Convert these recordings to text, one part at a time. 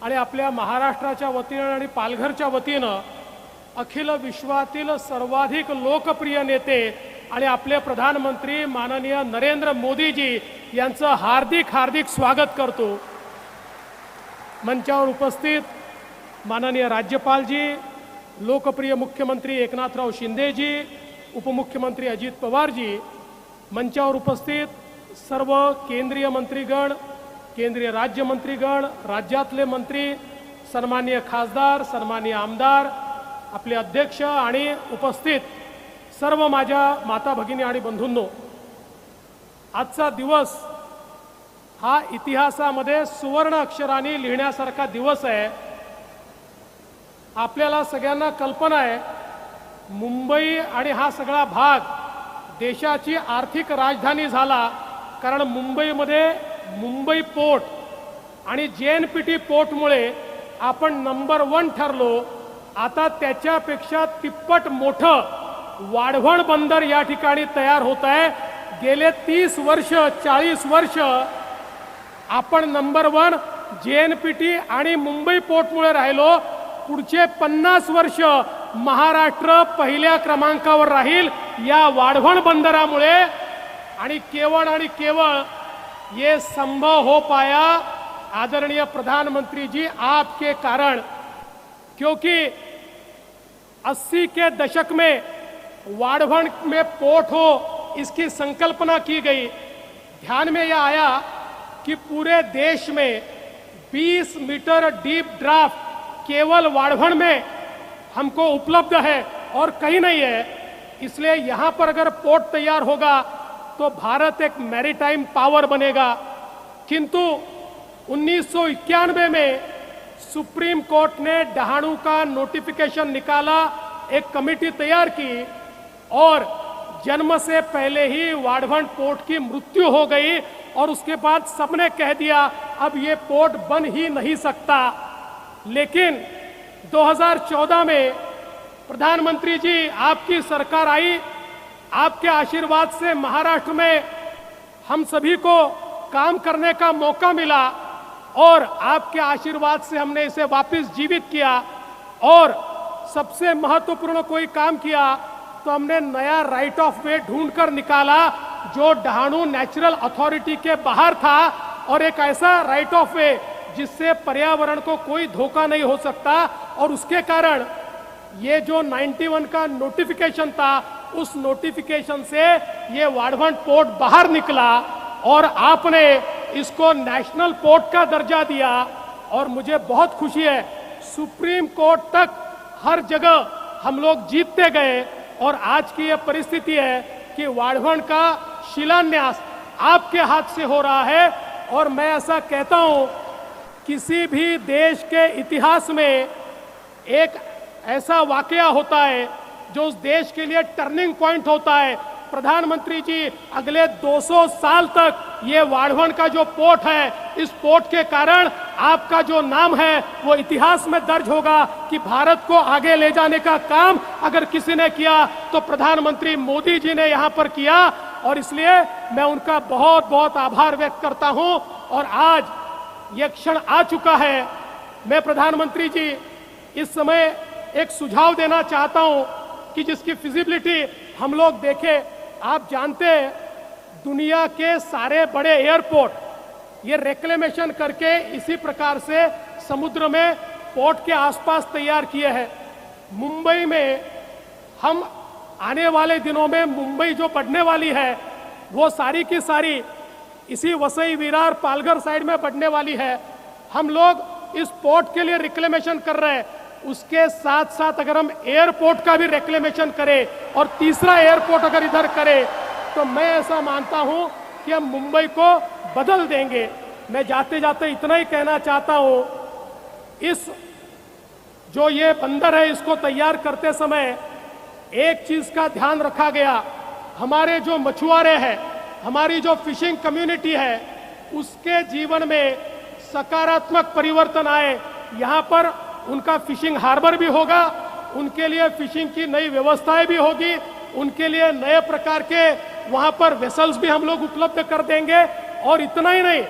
आणि आपल्या महाराष्ट्राच्या वतीनं आणि पालघरच्या वतीनं अखिल विश्वातील सर्वाधिक लोकप्रिय नेते आणि आपले प्रधानमंत्री माननीय नरेंद्र मोदीजी यांचं हार्दिक हार्दिक स्वागत करतो। मंचावर उपस्थित माननीय राज्यपालजी, लोकप्रिय मुख्यमंत्री एकनाथराव शिंदेजी, उपमुख्यमंत्री अजित पवारजी, मंचावर उपस्थित सर्व केंद्रीय मंत्रीगण, केंद्रीय राज्यमंत्रीगण, राज्यातले मंत्री, सन्माननीय खासदार, सन्माननीय आमदार, आपले अध्यक्ष आणि उपस्थित सर्व माझ्या माता भगिनी आणि बंधूंनो, आजचा दिवस हा इतिहासामध्ये सुवर्ण अक्षरांनी लिहिण्यासारखा दिवस आहे। आपल्याला सगळ्यांना कल्पना आहे, मुंबई आणि हा सगळा भाग देशाची आर्थिक राजधानी झाला, कारण मुंबईमध्ये मुंबई पोर्ट आणि JNPT पोर्टमुळे आपण नंबर 1 ठरलो। आता त्याच्यापेक्षा तिप्पट मोठं वाढवण बंदर या ठिकाणी तयार होत आहे। गेले 30 वर्ष 40 वर्ष आपण नंबर 1 JNPT आणि मुंबई पोर्टमुळे राहिलो। पुढचे 50 वर्ष महाराष्ट्र पहिल्या क्रमांकावर राहील या वाढवण बंदरामुळे। आणि केवळ ये संभव हो पाया आदरणीय प्रधानमंत्री जी आपके कारण, क्योंकि 80 के दशक में वाढवण में पोर्ट हो इसकी संकल्पना की गई। ध्यान में यह आया कि पूरे देश में 20 मीटर डीप ड्राफ्ट केवल वाढवण में हमको उपलब्ध है और कहीं नहीं है। इसलिए यहाँ पर अगर पोर्ट तैयार होगा तो भारत एक मैरीटाइम पावर बनेगा। किंतु 1991 में सुप्रीम कोर्ट ने डहाणू का नोटिफिकेशन निकाला, एक कमेटी तैयार की और जन्म से पहले ही वाढवण पोर्ट की मृत्यु हो गई और उसके बाद सबने कह दिया अब ये पोर्ट बन ही नहीं सकता। लेकिन 2014 में प्रधानमंत्री जी आपकी सरकार आई, आपके आशीर्वाद से महाराष्ट्र में हम सभी को काम करने का मौका मिला और आपके आशीर्वाद से हमने इसे वापस जीवित किया। और सबसे महत्वपूर्ण कोई काम किया तो हमने नया राइट ऑफ वे ढूंढकर निकाला जो डहाणू नेचुरल अथॉरिटी के बाहर था, और एक ऐसा राइट ऑफ वे जिससे पर्यावरण को कोई धोखा नहीं हो सकता। और उसके कारण ये जो 91 का नोटिफिकेशन था, उस नोटिफिकेशन से ये वाढवण पोर्ट बाहर निकला और आपने इसको नेशनल पोर्ट का दर्जा दिया। और मुझे बहुत खुशी है, सुप्रीम कोर्ट तक हर जगह हम लोग जीतते गए और आज की ये परिस्थिति है कि वाढवण का शिलान्यास आपके हाथ से हो रहा है। और मैं ऐसा कहता हूं, किसी भी देश के इतिहास में एक ऐसा वाकया होता है जो उस देश के लिए टर्निंग पॉइंट होता है। प्रधानमंत्री जी, अगले 200 साल तक ये वाढवण का जो पोर्ट है, इस पोर्ट के कारण आपका जो नाम है वो इतिहास में दर्ज होगा कि भारत को आगे ले जाने का काम अगर किसी ने किया तो प्रधानमंत्री मोदी जी ने यहाँ पर किया। और इसलिए मैं उनका बहुत बहुत आभार व्यक्त करता हूँ। और आज ये क्षण आ चुका है। मैं प्रधानमंत्री जी इस समय एक सुझाव देना चाहता हूँ कि जिसकी फिजिबिलिटी हम लोग देखें। आप जानते हैं, दुनिया के सारे बड़े एयरपोर्ट ये रेक्लेमेशन करके इसी प्रकार से समुद्र में पोर्ट के आसपास तैयार किए हैं। मुंबई में हम आने वाले दिनों में मुंबई जो बढ़ने वाली है वो सारी की सारी इसी वसई विरार पालघर साइड में बढ़ने वाली है। हम लोग इस पोर्ट के लिए रिक्लेमेशन कर रहे हैं, उसके साथ साथ अगर हम एयरपोर्ट का भी रिक्लेमेशन करें और तीसरा एयरपोर्ट अगर इधर करें तो मैं ऐसा मानता हूं कि हम मुंबई को बदल देंगे। मैं जाते जाते इतना ही कहना चाहता हूं, इस जो ये बंदर है इसको तैयार करते समय एक चीज का ध्यान रखा गया, हमारे जो मछुआरे हैं, हमारी जो फिशिंग कम्युनिटी है, उसके जीवन में सकारात्मक परिवर्तन आए। यहाँ पर उनका फिशिंग हार्बर भी होगा, उनके लिए फिशिंग की नई व्यवस्थाएं भी होगी, उनके लिए नए प्रकार के वहाँ पर वेसल्स भी हम लोग उपलब्ध कर देंगे। और इतना ही नहीं,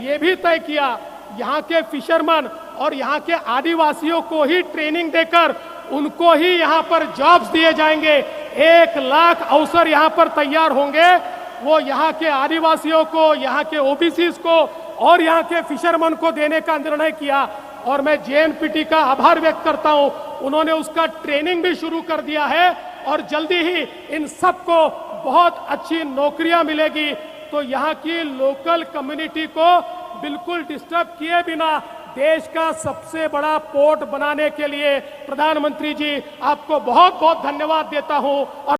ये भी तय किया यहाँ के फिशरमैन और यहाँ के आदिवासियों को ही ट्रेनिंग देकर उनको ही यहाँ पर जॉब्स दिए जाएंगे। 1 लाख अवसर यहाँ पर तैयार होंगे। वो यहाँ के आदिवासियों को, यहाँ के ओबीसीज को और यहाँ के फिशरमैन को देने का निर्णय किया और मैं जेएनपीटी का आभार व्यक्त करता हूँ। उन्होंने उसका ट्रेनिंग भी शुरू कर दिया है और जल्दी ही इन सबको बहुत अच्छी नौकरियां मिलेगी। तो यहाँ की लोकल कम्युनिटी को बिल्कुल डिस्टर्ब किए बिना देश का सबसे बड़ा पोर्ट बनाने के लिए प्रधानमंत्री जी आपको बहुत बहुत धन्यवाद देता हूँ। और